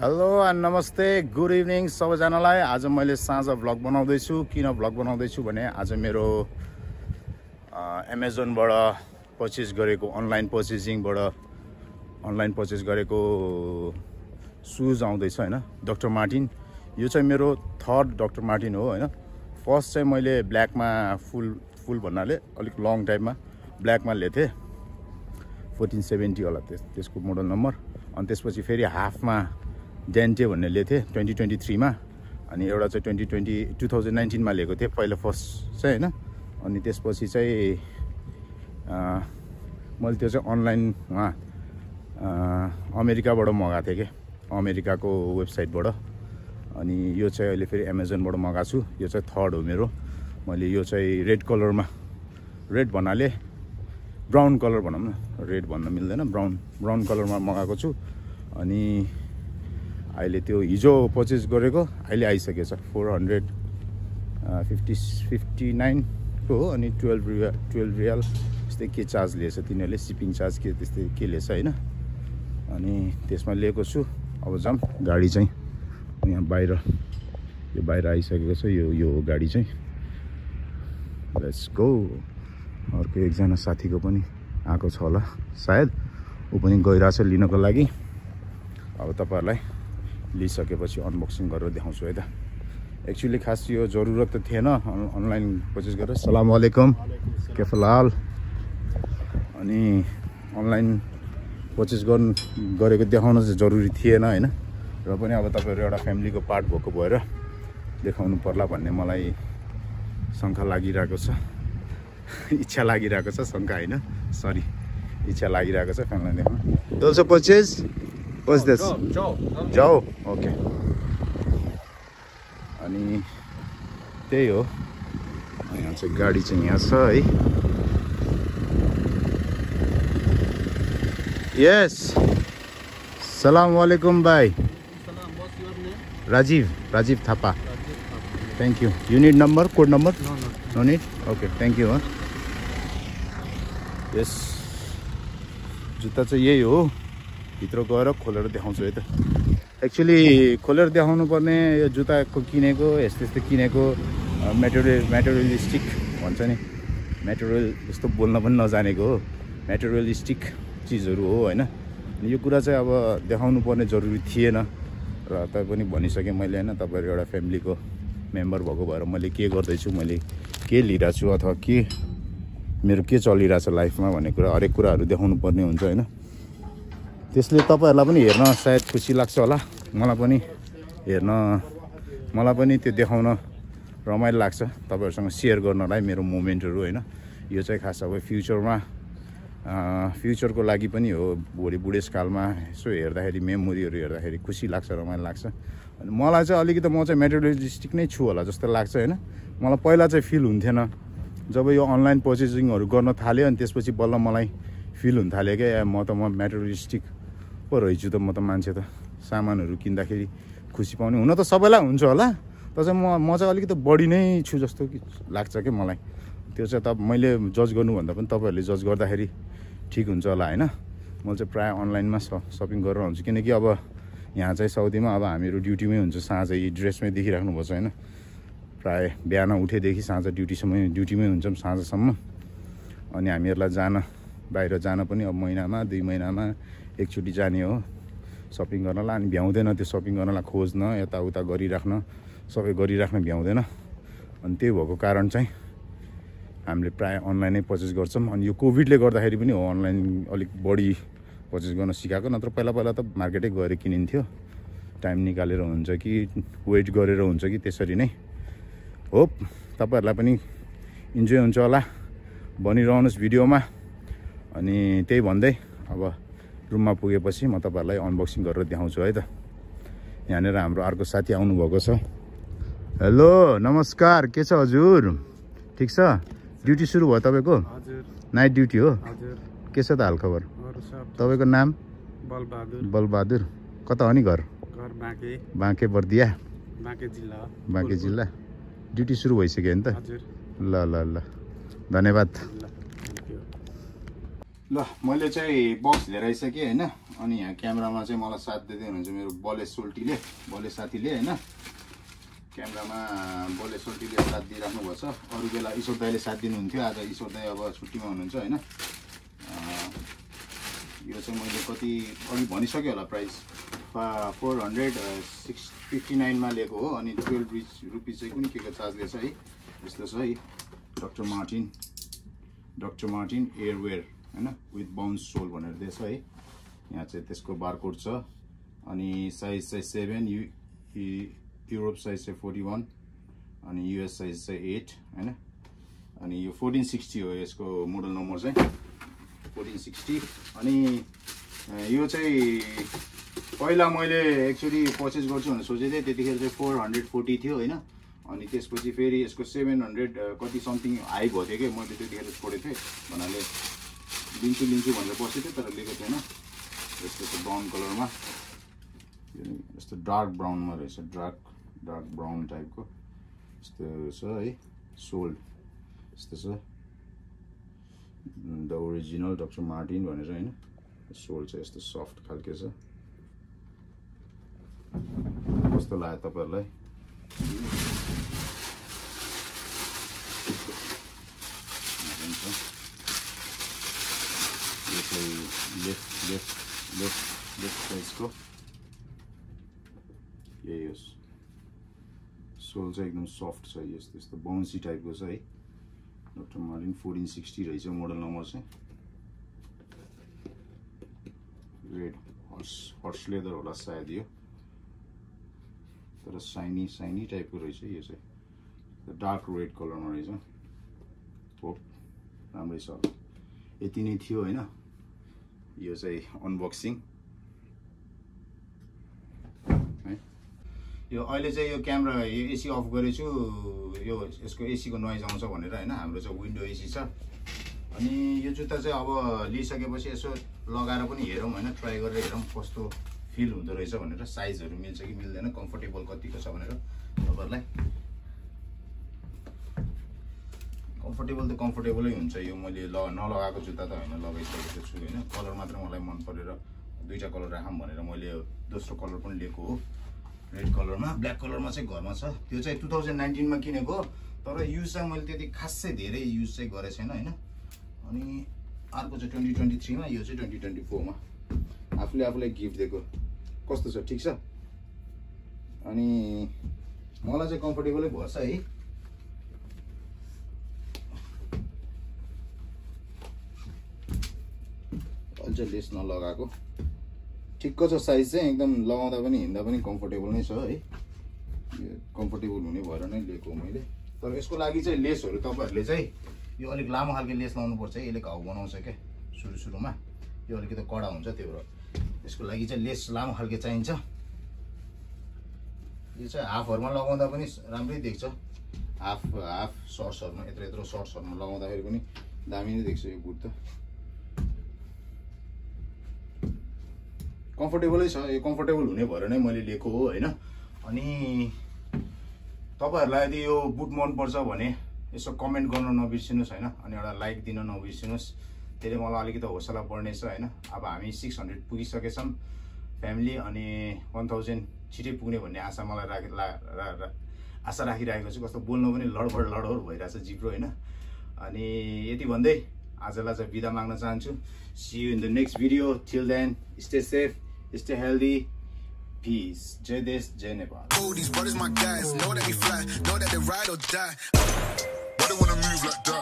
Hello and नमस्ते good evening सबैजनालाई। आज मैले साँझ भ्लग बनाउँदैछु। किन भ्लग बनाउँदैछु भने आज मेरो एमाजोनबाट पर्चेस गरेको अनलाइन पर्चेस गरेको सुज आउँदैछ हैन, डक्टर मार्टिन। यो चाहिँ मेरो थर्ड डक्टर मार्टिन हो हैन। फर्स्ट चाहिँ मैले ब्ल्याकमा फुल भन्नाले अलिक लङ टाइपमा ब्ल्याकमा लिएको थिएँ, 1470 होला त्यसको मोडल नम्बर। अनि त्यसपछि फेरि हाफमा डेन्टे भन्ने लिएको थिएँ 2023 मा। अनि एउटा चाहिँ 2019 मा लिएको थिएँ पहिला फर्स्ट चाहिँ हैन। अनि त्यसपछि चाहिँ मैले त्यो चाहिँ अनलाइन वहाँ अमेरिकाबाट मगाएको थिएँ कि, अमेरिकाको वेबसाइटबाट। अनि यो चाहिँ अहिले फेरि एमाजोनबाट मगाएको छु। यो चाहिँ थर्ड हो मेरो। मैले यो चाहिँ रेड कलरमा, रेड भन्नाले ब्राउन कलर भनौँ न, रेड भन्न मिल्दैन, ब्राउन कलरमा मगाएको छु। अनि अहिले त्यो हिजो पर्चेस गरेको अहिले आइसकेको छ 459 को हो। अनि 12 रियल त्यस्तै के चार्ज लिएछ तिनीहरूले, सिपिङ चार्ज के त्यस्तै के लिएछ हैन। अनि त्यसमा लिएको छु। अब जाम गाडी चाहिँ यहाँ बाहिर, यो बाहिर आइसकेको छ। यो गाडी चाहिँ लेट्स गो। अर्को एकजना साथीको पनि आएको छ होला सायद, ऊ पनि गइरहेछ लिनको लागि। अब तपाईहरुलाई लिइसकेपछि अनबक्सिङ गरेर देखाउँछु है त। एक्चुअली खास यो जरुरत त थिएन अनलाइन पर्चेस गरेर। अस्सलाम वालेकुम, केफलाल। अनि अनलाइन पर्चेस गरेको देखाउन चाहिँ जरुरी थिएन हैन। र पनि अब तपाईहरु एउटा फ्यामिलीको पार्ट भएको भएर देखाउनु पर्ला भन्ने मलाई शंका लागिरहेको छ, इच्छा लागिरहेको छ, शंका हैन, सरी, इच्छा लागिरहेको छ फ्यामिलीलाई देखाउन। Also purchase? What's this? Joe. Okay. अनि त्यही हो। यहाँ चाहिँ गाडी चाहिँ यहाँ छ है। Yes. Salam alaikum bhai. Rajiv Thapa. Thank you. You need number, code number? No need? Okay, thank you. Yes. जुत्ता चाहिँ यही हो। भित्र गएर खोलेर देखाउँछु है त। एक्चुअली खोलेर देखाउनु पर्ने यो जुत्ताको किनेको यस्तो किनेको मेटेरियलिस्टिक भन्छ नि, मेटेरियल जस्तो बोल्न पनि नजानेको हो, मेटेरियलिस्टिक चिजहरू हो हैन। यो कुरा चाहिँ अब देखाउनु पर्ने जरुरी थिएन र तपाईँ पनि भनिसकेँ मैले हैन। तपाईहरु एउटा फ्यामिलीको मेम्बर भएको भएर मैले के गर्दैछु, मैले के लिइरहेको छु अथवा के मेरो के चलिरहेछ लाइफमा भन्ने कुरा, हरेक कुराहरू देखाउनु पर्ने हुन्छ हैन। त्यसले तपाईहरुलाई पनि हेर्न सायद खुसी लाग्छ होला, मलाई पनि हेर्न, मलाई पनि त्यो देखाउन रमाइलो लाग्छ तपाईहरुसँग शेयर गर्नलाई मेरो मोमेन्टहरु हैन। यो चाहिँ खास अब फ्युचरको लागि पनि हो। भोलि बुढेसकालमा यसो हेर्दाखेरि मेमोरीहरु हेर्दाखेरि खुसी लाग्छ, रमाइलो लाग्छ। अनि मलाई चाहिँ अलिकति म चाहिँ मेटेरियलिस्टिक नै छु होला जस्तो लाग्छ हैन। मलाई पहिला चाहिँ फिल हुन्थेन जब यो अनलाइन पर्चेसिङहरु गर्न थाल्यो। अनि त्यसपछि बल्ल मलाई फिल हुन थाल्यो के म मेटेरियलिस्टिक पो रहेछु त, म त मान्छे त सामानहरु किन्दाखेरि खुसी पाउने हुन त सबैलाई हुन्छ होला, तर चाहिँ म चाहिँ अलिकति बढी नै छु जस्तो लाग्छ के मलाई। त्यो चाहिँ त मैले जज गर्नुभन्दा पनि तपाईहरुले जज गर्दाखेरि ठीक हुन्छ होला हैन। म चाहिँ प्राय अनलाइनमा सपिङ गरेर हुन्छु, किनकि अब यहाँ चाहिँ साउदीमा अब हामीहरु ड्युटीमै हुन्छ, साँझ यी ड्रेसमै देखिराख्नु पर्छ हैन। प्राय बिहान उठेदेखि साँझ ड्युटीमै हुन्छौँ साँझसम्म। अनि हामीहरुलाई बाहिर जान पनि अब महिनामा 2 महिनामा एकचोटि जाने हो सपिङ गर्नलाई। अनि भ्याउँदैन त्यो सपिङ गर्नलाई, खोज्न यताउता गरिराख्न, सबै गरिराख्न भ्याउँदैन। अनि त्यही भएको कारण चाहिँ हामीले प्राय अनलाइनै पर्चेस गर्छौँ। अनि यो कोभिडले गर्दाखेरि पनि हो अनलाइन अलिक बढी पर्चेस गर्न सिकाएको, नत्र पहिला त मार्केटै गएर किनिन्थ्यो, टाइम निकालेर हुन्छ कि वेट गरेर हुन्छ कि त्यसरी नै। होप तपाईहरुलाई पनि इन्जोय हुन्छ होला, बनिरहनुहोस् भिडियोमा। अनि त्यही भन्दै अब रुममा पुगेपछि म तपाईहरुलाई अनबक्सिङ गरेर देखाउँछु है त। यहाँनिर हाम्रो अर्को साथी आउनु भएको छ। हेलो नमस्कार, के छ हजुर, ठीक छ? ड्युटी सुरु भयो तपाईको? हजुर, नाइट ड्युटी हो। हजुर, के छ त हाल खबर? तपाईको नाम? बलबहादुर। कता हो नि घर? बाँके बर्दिया, बाँके जिल्ला। ड्युटी सुरु भइसक्यो नि त? हजुर। ल धन्यवाद। ल मैले चाहिँ बक्स लिएर आइसकेँ हैन अनि यहाँ क्यामेरामा चाहिँ मलाई साथ दिँदै हुनुहुन्छ मेरो बले सोल्टीले बले साथीले हैन क्यामेरामा बले सोल्टीले साथ दिइराख्नु भएको छ अरु बेला ईश्वर दाइले साथ दिनुहुन्थ्यो आज ईश्वर दाइ अब छुट्टीमा हुनुहुन्छ हैन यो चाहिँ मैले कति अघि भनिसक्यो होला प्राइस 459 मा लिएको हो अनि 12 रुपैयाँ चाहिँ कुन के चार्ज गर्छ है यस्तो छ है डक्टर मार्टिन एयरवेयर हैन विथ बाउन्स सोल भनेर दिएछ है यहाँ चाहिँ त्यसको बारकोड छ अनि साइज चाहिँ 7 युरोप साइज चाहिँ 41 अनि युएस साइज चाहिँ 8 हैन अनि यो 1460 हो यसको मोडल नम्बर चाहिँ 1460 अनि यो चाहिँ पहिला मैले एक्चुअली परचेज गर्छु भनेर सोचेको थिएँ त्यतिखेर चाहिँ 440 थियो हैन अनि त्यसपछि फेरि यसको 700 कति समथिङ हाई भयो थियो के मैले त्यतिखेर छोडेको थिएँ भन्नाले लिन्छु भनेर बसेको थिएँ तर लिएको थिएन यस्तो चाहिँ ब्राउन कलरमा यस्तो डार्क ब्राउनमा रहेछ डार्क ब्राउन टाइपको यस्तो छ है सोल्ड यस्तो छ द ओरिजिनल डक्टर मार्टिन भनेर हैन सोल चाहिँ यस्तो सफ्ट खालके छ कस्तो लाग्यो तपाईहरुलाई यो चाहिँ लेफ्ट साइजको यही हो सोल चाहिँ एकदम सफ्ट छ यस्तो बाउन्सी टाइपको छ है डक्टर मार्टिन 1460 रहेछ मोडल नम्बर चाहिँ रेड हर्स लेदर होला सायद यो तर साइनी टाइपको रहेछ यो चाहिँ डार्क रेड कलरमा रहेछ हो राम्रै छ यति नै थियो हैन यो चाहिँ अनबक्सिङ है यो अहिले चाहिँ यो क्यामेरा यो एसी अफ गरेछु यो यसको एसी को नोइज आउँछ भनेर हैन हाम्रो चाहिँ विन्डो एसी छ अनि यो जुत्ता चाहिँ अब लिइसकेपछि यसो लगाएर पनि हेरौँ हैन ट्राई गरेर हेरौँ कस्तो फिल हुँदो रहेछ भनेर साइजहरु मिल्छ कि मिल्दैन कम्फर्टेबल कतिको छ भनेर तपाईहरुलाई कम्फर्टेबल त कम्फर्टेबलै हुन्छ यो मैले नलगाएको जुत्ता त हैन लगाइसकेको छु हैन कलर मात्र मलाई मन परेर दुईटा कलर राखौँ भनेर मैले दोस्रो कलर पनि लिएको हो रेड कलरमा ब्ल्याक कलरमा चाहिँ घरमा छ त्यो चाहिँ 2019 मा किनेको तर युज चाहिँ मैले त्यति खासै धेरै युज चाहिँ गरे छैन हैन अनि अर्को चाहिँ 2023 मा यो चाहिँ 2024 मा आफूलाई गिफ्ट दिएको कस्तो छ ठीक छ अनि मलाई चाहिँ कम्फर्टेबलै भर्छ है अझ लेस नलगाएको ठिक्क छ साइज चाहिँ एकदम लगाउँदा पनि हिँड्दा पनि कम्फर्टेबल नै छ है कम्फर्टेबल हुने भएर नै लिएको मैले तर यसको लागि चाहिँ लेसहरु तपाईहरुले चाहिँ यो अलिक लामो खालको लेस लाउनु पर्छ यसले घाउ बनाउँछ के सुरुमा यो अलिकति कडा हुन्छ त्यो भएर यसको लागि चाहिँ लेस लामो खालको चाहिन्छ यो चाहिँ हाफहरुमा लगाउँदा पनि राम्रै देख्छ हाफ शर्ट्सहरुमा यत्रो शर्ट्सहरुमा लगाउँदाखेरि पनि दामी नै देख्छ यो बुट त कम्फर्टेबलै छ यो कम्फर्टेबल हुने भएर नै मैले लिएको हो हैन अनि तपाईहरुलाई यदि यो बुट मन पर्छ भने यसो कमेन्ट गर्न नबिर्सिनुस् हैन अनि एउटा लाइक दिन नबिर्सिनुस् त्यसले मलाई अलिकति हौसला बढ्नेछ हैन अब हामी 600 पुगिसकेछौं फ्यामिली अनि 1000 छिटै पुग्ने भन्ने आशा मलाई आशा राखिरहेको छु कस्तो बोल्न पनि लडबड भइराछ जिब्रो हैन अनि यति भन्दै आजलाई चाहिँ बिदा माग्न चाहन्छु see you in the next video till then stay safe stay healthy peace jai desh jai nepal all these brothers my guys know that we fly know that they ride or die why they wanna move like that